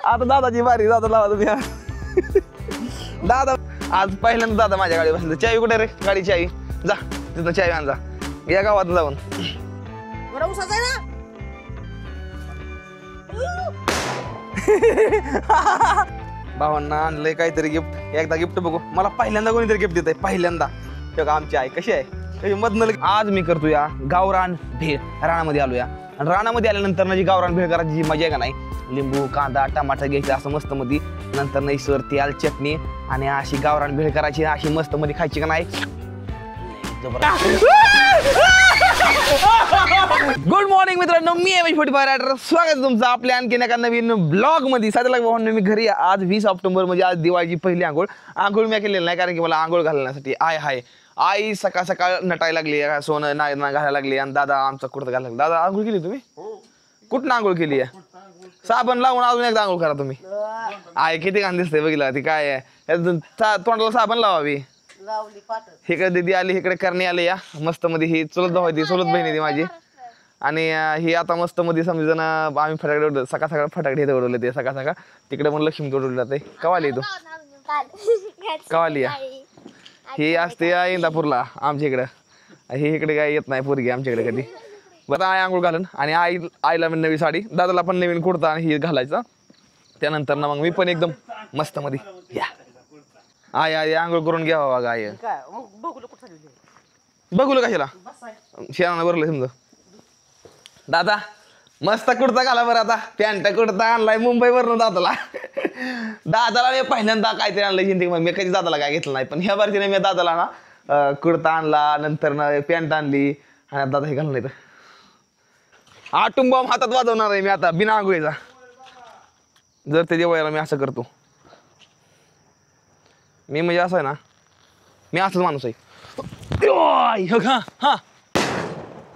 आता दादाची बारी, दादा लावा तुम्ही. दादा आज पहिल्यांदा दादा माझ्या गाडी बसले. चावी कुठे रे? गाडी चावी जा तिथं चावी आण जा. या गावात जाऊन भावांना आणलंय काहीतरी गिफ्ट. एकदा गिफ्ट बघू. मला पहिल्यांदा कोणीतरी गिफ्ट देत आहे. पहिल्यांदा आमची आई कशी आहे मधनं. आज मी करतो या गावरान भेळ. रानामध्ये आलो या आणि रानामध्ये आल्यानंतर ना जी गावरान भेळ करायची जी मजा आहे का नाही, लिंबू कांदा टमाटर घ्यायचं असं मस्त मध्ये, नंतर नैसर तेल चटणी आणि अशी गावरान भेळ करायची, अशी मस्त मध्ये खायची का नाही. गुड मॉर्निंग मित्रांनो, मी MH45 रायडर. स्वागत तुमचं आपल्या आणखीन एका नवीन ब्लॉग मध्ये. साध्या भावांनो मी घरी आज 20 ऑक्टोबर म्हणजे आज दिवाळीची पहिली आंघोळ मी केलेली नाही, कारण की मला आंघोळ घालण्यासाठी आई सकाळ सकाळ नटायला लागली, सोनं ना घालायला लागली आणि दादा आमचा कुर्ता घालायला लागला. दादा आंघोळ केली तुम्ही? कुठं आंघोळ केली आहे? साबण लावून अजून एकदा आंघोळ करा तुम्ही. आई किती घाण दिसते बघितला. ती काय आहे तोंडाला साबण लावावी. इकडे दिदी आली, इकडे करणे आले या मस्त मध्ये. ही चुलत भाऊ ती चुलत बहीण ती माझी. आणि ही आता मस्त मध्ये समजून आम्ही फटाकडे सकाळ सकाळ फटाकडे इथे उडवले ते सकाळ सकाळ. तिकडे पण लक्ष्मी उडवली जाते. कवाली तू कवाली या ही असते या इंदापूरला आमच्या इकडं. ही इकडे काय येत नाही पोरगी आमच्याकडे कधी. बरं आई आंघोळ घालून आणि आईला पण नवी साडी, दादाला पण नवीन कुर्ता आणि ही घालायचा. त्यानंतर ना मग मी पण एकदम मस्त मध्ये या आई आंघोळ करून घ्यावा बघा. आई बघू कशाला शेणानं भरलं समजा. दादा मस्त कुर्ता घाला बरं. आता पॅन्ट कुर्ता आणलाय मुंबईवरून दादाला मी पहिल्यांदा काहीतरी आणलं जिंदगीमध्ये. मी कधी दादाला काय घेतलं नाही, पण ह्या बारतीने मी दादाला ना कुर्ता आणला, नंतर ना पॅन्ट आणली आणि दादा हे घालून येतं. आटुंबॉम्ब हातात वाजवणार आहे मी आता बिना आंघोळीचा. जर ते जेवायला मी असं करतो. मी म्हणजे असं आहे ना, मी असाच माणूस आहे. हा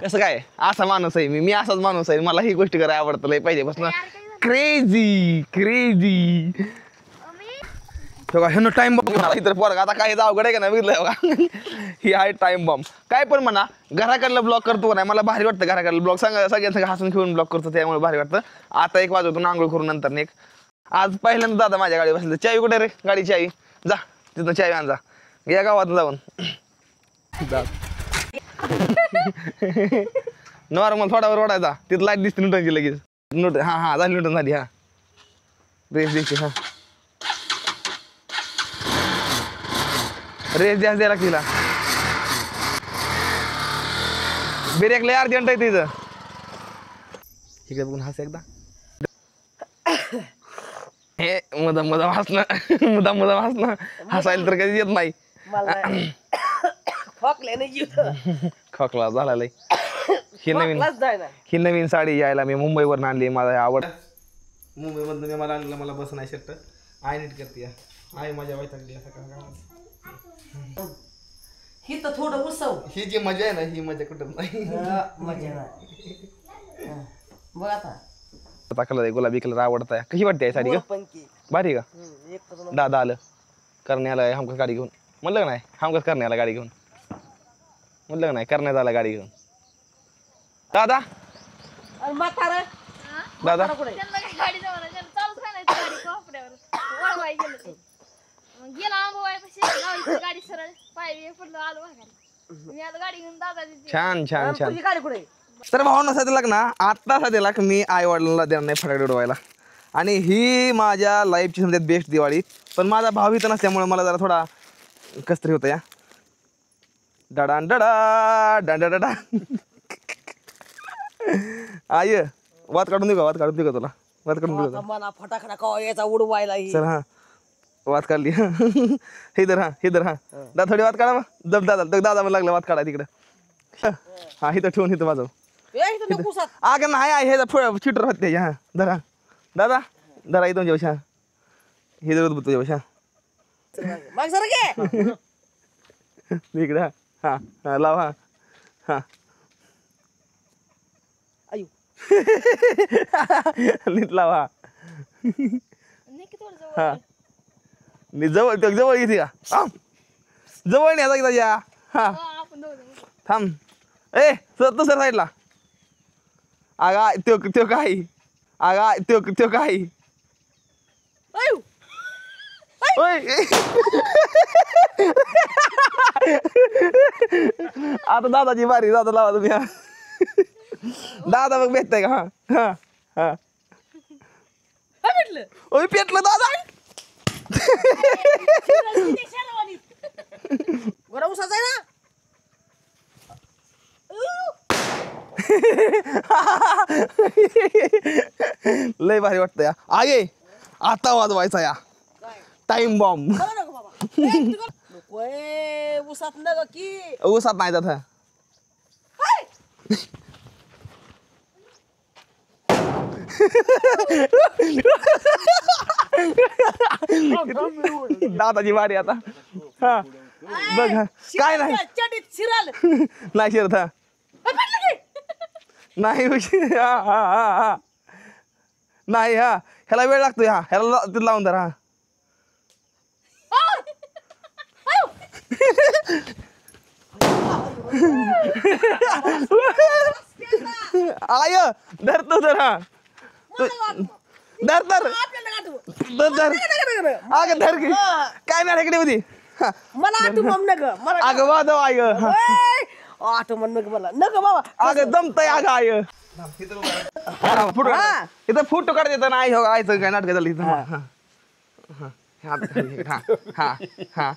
कसं काय असा माणूस आहे मी असाच माणूस आहे. मला ही गोष्ट करायला आवडतं लय पाहिजेपासून. क्रेझी ह्यानं टाइम बॉम्ब इतर पोरगा आता काही अवघड आहे का नाही बघितलं बघा. ही आहे टाइम बॉम्ब. काय पण म्हणा घराकडलं ब्लॉग करतो नाही, मला भारी वाटतं. घराकडलं ब्लॉग सगळ्यांसंग हसून खेळून ब्लॉग करतो, त्यामुळे भारी वाटतं. आता 1 वाजवतो आंघोळ करून नंतर एक. आज पहिल्यांदा दादा माझ्या गाडी बसले. चावी कुठे रे? गाडी चावी जा तिथं चावी आण जा. या गावात जाऊन नॉर्मल थोडावर ओढायचा. तिथं लाईट दिसते न्यूटनची लगेच. हा झाली न्यूटन झाली. हा रेस द्यायची. हा रेस जास्त द्यायला तिला. ब्रेक लय अर्जंट आहे तिथं. इकडे बघून हस एकदा. हे मुदाम हसणं हसायला तर कधी येत नाही. खोकला झाला लय. ही नवीन साडी यायला मी मुंबईवरून आणली. मला आवड मुंबईमधून मी मला आणलं. मला बस नाही शर्ट. आई नीट करते. आई माझ्या वैतागली ही तर थोडं उसव. ही जी मजा आहे ना, ही मजा कुठं नाही. मजा नाही बघ आता कलर गुलाबी कलर आवडताय. कशी वाटते साडी का? भारी का? दादा आलं करण्याला हमकस गाडी घेऊन. म्हणलं का नाही हमकस करण्याला गाडी घेऊन. म्हणलं का नाही करण्यात आला गाडी घेऊन. दादा दादा छान छान छान. तर भावना साधेला ना आता साधेला मी आई वडिलांना देणार नाही फटाके उडवायला. आणि ही माझ्या लाईफची समजा बेस्ट दिवाळी. पण माझा भाव इथं नसल्यामुळे मला जरा थोडा कसतरी होतं या. डडान डडा डा डा. आय वाद काढून देऊ का? वाद काढून देऊ का तुला? वाद काढून देऊ का? फटाकडा कवा यायचा उडवायला. सर हा वाद काढली. हिदर हा दादा थोडी वाद काढा. दादा मला लागलं वाद काढा तिकडं. हा इथं ठेवून इथं वाजव. अगं नाही हे चिटर होते. हा धरा दादा धरा इथून जेवशा. हे जर तुझ्या जेवशा इकडे. हा हा लाव. हा हा नीट लाव. हा जवळ जवळ येते का? जवळ नाही आता. हा थांब. ए तू सर साईडला आगा त्यो काय आगा त्यो काय आयु. ओय आता दादाची बारी दादा लावा तुम्ही हा दादा मग भेटताय का हा हा हा काय म्हटलं ओय पेटलं दादा बरं उसाचा आहे ना लय भारी वाटतं या आगे आता वाजवायचा या काय टाइम बॉम्ब बघा नको बाबा नको उसात नग की ऊसात नाही जात हा. हाय. दादाची बारी आता हा बघ हा. काय नाही चटीत शिराल नाही शिरत हा म्हटलं की नाही उशीर. हा हा हा हा नाही हा ह्याला वेळ लागतोय हा ह्याला तिथं लावून धर हा आय धर तू धर हा तू धर धर धर धर अगं धर की काय नाही इकडे होती हा. मला आठवण मग नग मला अगं वाजव आय हा. आठवण नग मला नग बाबा अगं जमतय अगं आय हा, फोटो काढ. इथं फोटो काढ देता नाही हो आयचं काय नाटक झालं इथं हा हा हा हा हा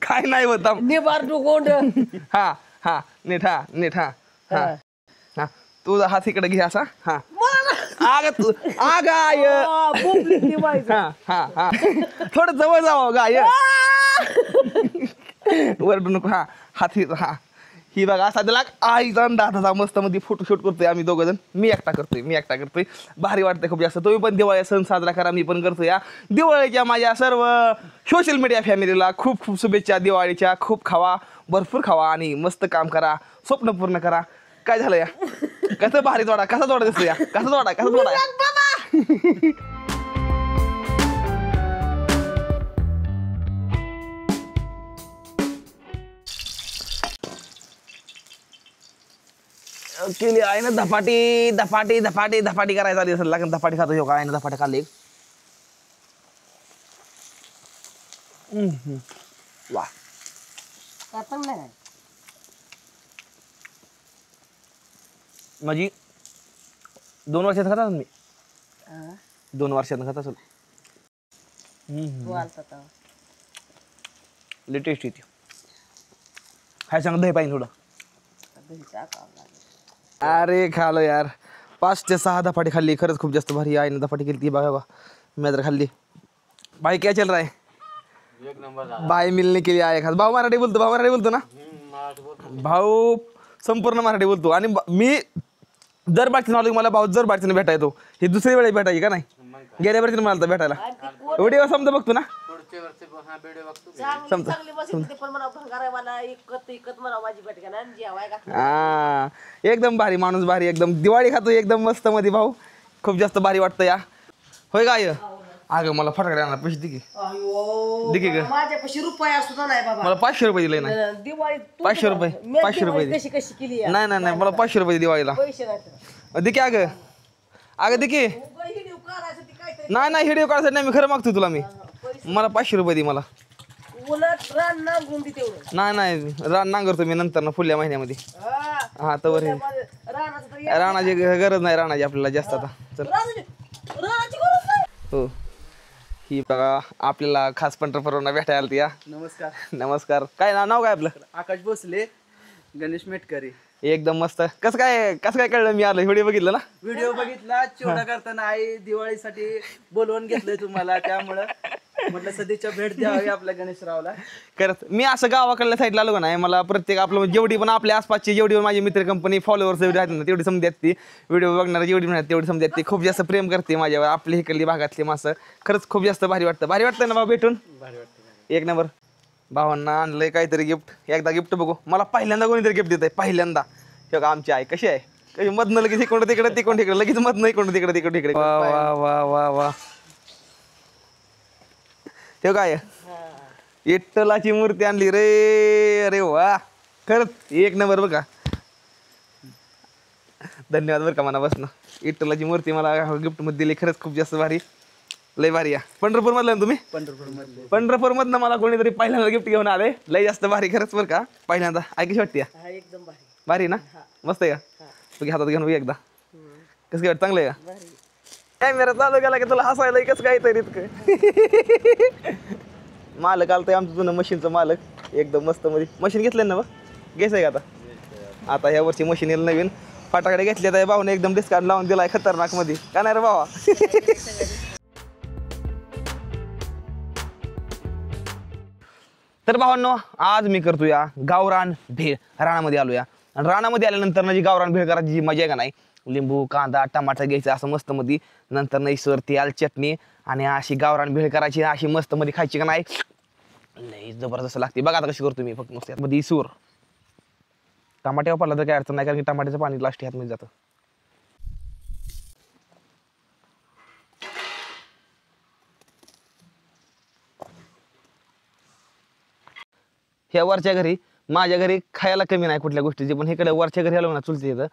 काय नाही होत निबार गोंड हा हा नीट हा हा हा तुझा हात इकडे घे असा हा आग तू आग आय हा हा हा थोडं जवळ जावं गाय वरडू नको हा हात हा ही बघा असा त्याला आईचा दादाचा मस्त मध्ये फोटोशूट करतोय आम्ही दोघं जण मी एकटा करतोय भारी वाटतंय खूप जास्त तुम्ही पण दिवाळी सण साजरा करा मी पण करतो या दिवाळीच्या माझ्या सर्व सोशल मीडिया फॅमिलीला खूप खूप शुभेच्छा दिवाळीच्या खूप खावा भरपूर खावा आणि मस्त काम करा स्वप्न पूर्ण करा काय झालं या कसं भारी तोडा कसा तोडा दिसतो या कसा तोडा केली आहे ना धपाटी करायचा आली असेल लागेल धपाटी खातो ह्यो काय ना धपाटी खाल्ली वा चांगलं आहे माझी 2 वर्षात खाता मी 2 वर्षात खाता असेल तू आलता तेव्हा. लेटेस्ट येते काय सांग दही पाहिजे थोडं दही टाकावं लागेल. अरे खालो यार 5 ते 6 धपाटी खाल्ली खरंच खूप जास्त भारी आहे ना धपाटी केली ती बघा मी तर खाल्ली भाई क्या चल रहा है भाई मिलने के लिए आए खास भाऊ मराठी बोलतो ना भाऊ संपूर्ण मराठी बोलतो आणि मी दर बाटलीनं आलो मला भाऊ जर बाटलीनं भेटा येतो ही दुसरी वेळेस भेटायची का नाही गेल्या वेळेस मला तर भेटायला व्हिडिओ समजा बघतो ना चांगली चांगली बसेल ते पण म्हणा भंगार मला इकत म्हणा माझी भेट आणि जेवाय का हा एकदम भारी माणूस भारी एकदम दिवाळी खातो एकदम मस्त मध्ये भाऊ खूप जास्त भारी वाटतं या होय काय अगं मला फटाकडे आणा पैसे दे की दे की ग माझ्यापाशी रुपया सुद्धा नाही बाबा मला 500 रुपये दिले नाही दिवाळी 500 रुपये 500 रुपये दे. कशी केली आहे? नाही मला 500 रुपये दे दिवाळीला पैसे नाही दे की अगं दे की काढायसाठी काय नाही व्हिडिओ काढायसाठी नाही मी खरं मागतो तुला मी मला 500 रुपये दे मला उलट रान ना गुंडी तेवढं नाही रान नांगरतो मी नंतर ना पुढल्या महिन्यामध्ये हा. हा तर रानाचं तर राणाची गरज नाही राणाची आपल्याला जास्त आता चल रानाची गरज नाही हो ही बघा आपल्याला खास पंढरपूरवरून भेटायला आलती या नमस्कार काय नाव काय आपलं आकाश भोसले गणेश मेटकरी एकदम मस्त कसं काय कळलं मी आलो व्हिडिओ बघितलं ना व्हिडिओ बघितला चिवडा करताना आई दिवाळीसाठी बोलवून घेतलंय तुम्हाला त्यामुळं म्हटलं सध्याच्या भेट द्यावी आपल्या गणेशरावला करत मी असं गावाकडल्या साईडला आलो का नाही मला प्रत्येक आपलं जेवढी पण आपल्या आसपासची जेवढी पण माझी मित्र कंपनी फॉलोअर्स एवढी आहेत ना तेवढी समजतात ती व्हिडिओ बघणार जेवढी म्हणतात तेवढी समजतात ती खूप जास्त प्रेम करते माझ्यावर आपली इकडली भागातली माणसं खरंच खूप जास्त भारी वाटतं ना भाऊ भेटून एक नंबर भावांना आणलंय काहीतरी गिफ्ट एकदा गिफ्ट बघू मला पहिल्यांदा कोणीतरी गिफ्ट देत आहे पहिल्यांदा हे बघा आमची आई कशी आहे कशी मधनं लगेच इकडं तिकडे लगेच मधनं इकडं तिकडे वा वा वा वा वा हे काय विठ्ठलाची मूर्ती आणली रे अरे वा खरंच एक नंबर बघा धन्यवाद बरं का मनापासून. विठ्ठलाची मूर्ती मला गिफ्ट मध्ये दिली, खरंच खूप जास्त भारी, लय भारी आहे. पंढरपूर मधलं तुम्ही? पंढरपूर मधनं मला कोणीतरी पहिल्यांदा गिफ्ट घेऊन आले, लय जास्त भारी खरंच बरं का. पहिल्यांदा कशी वाटते? हा एकदम भारी भारी ना, मस्त आहे का? तू हातात घेऊन बघ एकदा, कसं काय वाटतं? चांगलं आहे का? भारी. कॅमेरा चालू केला की तुला हसायला कसं काय तरी इतकं. मालक आलतंय आमचं जुनं मशीनचं मालक, एकदम मस्त मध्ये मशीन घेतलं ना. मग घ्यायचं आहे का आता ह्या वर्षी मशीन येईल नवीन. फटाकडे घेतले तर भाऊने एकदम डिस्काउंट लावून दिलाय खतरनाक मध्ये, का नाही रे भावा? तर भावांनो, आज मी करतो या गावरान भेळ. रानामध्ये आलो या, आणि रानामध्ये आल्यानंतर ना जी गावरान भेळ करायची जी मजा आहे का नाही, लिंबू कांदा टमाटर घ्यायचं असं मस्त मध्ये, नंतर नैसर तेल चटणी, आणि अशी गावरान भेळ करायची, अशी मस्त मध्ये खायची का नाही, लई जबरदस्त लागते. बघा आता कशी करतो मी, फक्त मस्त मध्ये सूर टमाटे वापरला तर काय अडचण नाही, कारण की टमाट्याचं पाणी लास्ट ह्यात मध्ये जातं. ह्या वरच्या घरी, माझ्या घरी खायला कमी नाही कुठल्या गोष्टीची, पण इकडे वरच्या घरी आलो ना चुलती येतं,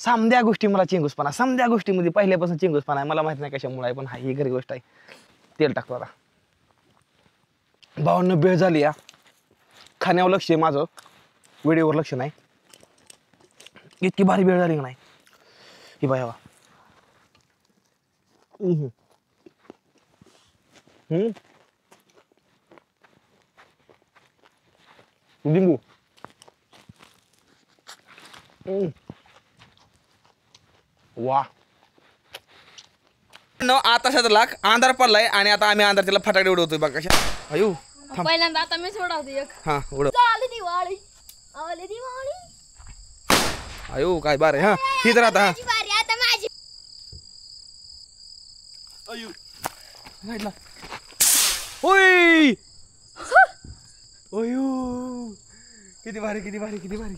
समद्या गोष्टी मला चिंगूसपणा, समद्या गोष्टीमध्ये पहिल्यापासून चिंगूसपणा आहे. मला माहित नाही कशामुळे आहे, पण हा ही घरी गोष्ट आहे. तेल टाकतो आता. भावांना भेळ झाली या, खाण्यावर लक्ष आहे माझं, व्हिडिओवर लक्ष नाही. इतकी भारी भेळ झाली का नाही ही बाय. लिंबू वा. आता लाख अंधार पडलाय, आणि आता आम्ही अंधार त्याला फटाकडे उडवतोय बघा कशा. अयो पहिल्यांदा आता मी सोडवते एक. हा उडव. आली दिवाळी, आली दिवाळी. अयो काय बार आहे. हा ही तर आता. हा माझी बारी आता माझी. ओय अयो किती भारी किती भारी किती भारी.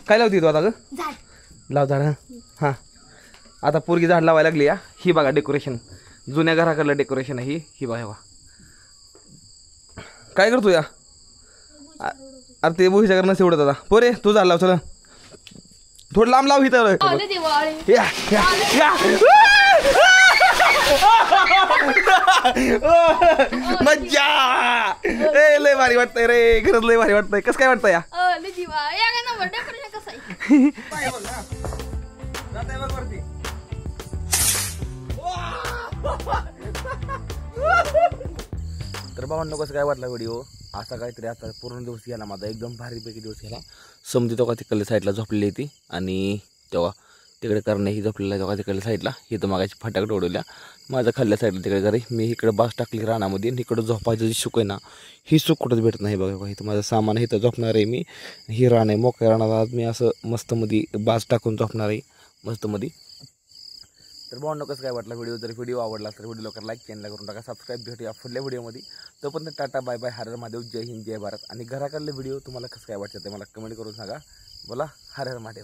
काय लावती तू आता ग? झाड. लाव झाड. हा आता पोरगी झाड लावायला लागली या. ही बघा डेकोरेशन, जुन्या घराकडलं डेकोरेशन आहे ही बघा. काय करतो या? अरे ते भुईच्या घरनं शेवडत आता. पोरे तू झाड लाव, चला थोडं लांब लाव. इथं आली दिवाळी. या या या. मज्जा. ए लय भारी वाटतंय रे, खरंच लय भारी वाटतंय. कसं काय वाटतंय या? आली दिवाळी. या का नंबर डेकोरेशन कसं आहे? तर बाबांनो कसं काय वाटला व्हिडिओ? असा काहीतरी आता पूर्ण दिवस गेला माझा, एकदम भारीपैकी दिवस गेला. समजी तेव्हा तिकडल्या साईडला झोपलेली ती, आणि तेव्हा तिकडे करणे ही झोपलेला आहे तेव्हा तिकडल्या साईडला. इथं मागाची फटाकडे उडवल्या माझ्या खाल्ल्या साईडला तिकडे घरी. मी इकडे बास टाकली रानामध्ये, इकडं झोपायचं जी सुख आहे ना, ही सुख कुठंच भेटत नाही. बघा इथं माझं सामान आहे, इथं झोपणार आहे मी. ही रान आहे, मोकळ्या रानात आज मी असं मस्तमध्ये बास टाकून झोपणार आहे मस्तमध्ये. तर भावंडो कसं काय वाटला व्हिडिओ? जर व्हिडिओ आवडला तर व्हिडिओ लवकर लाईक चॅनल करून टाका, सबस्क्राईब. भेटूया पुढल्या व्हिडिओमध्ये. तोपर्यंत टाटा बाय बाय. हर हर महादेव, जय हिंद जय भारत. आणि घराकडले व्हिडिओ तुम्हाला कसं काय वाटतं ते मला कमेंट करून सांगा. बोला हर हर महादेव.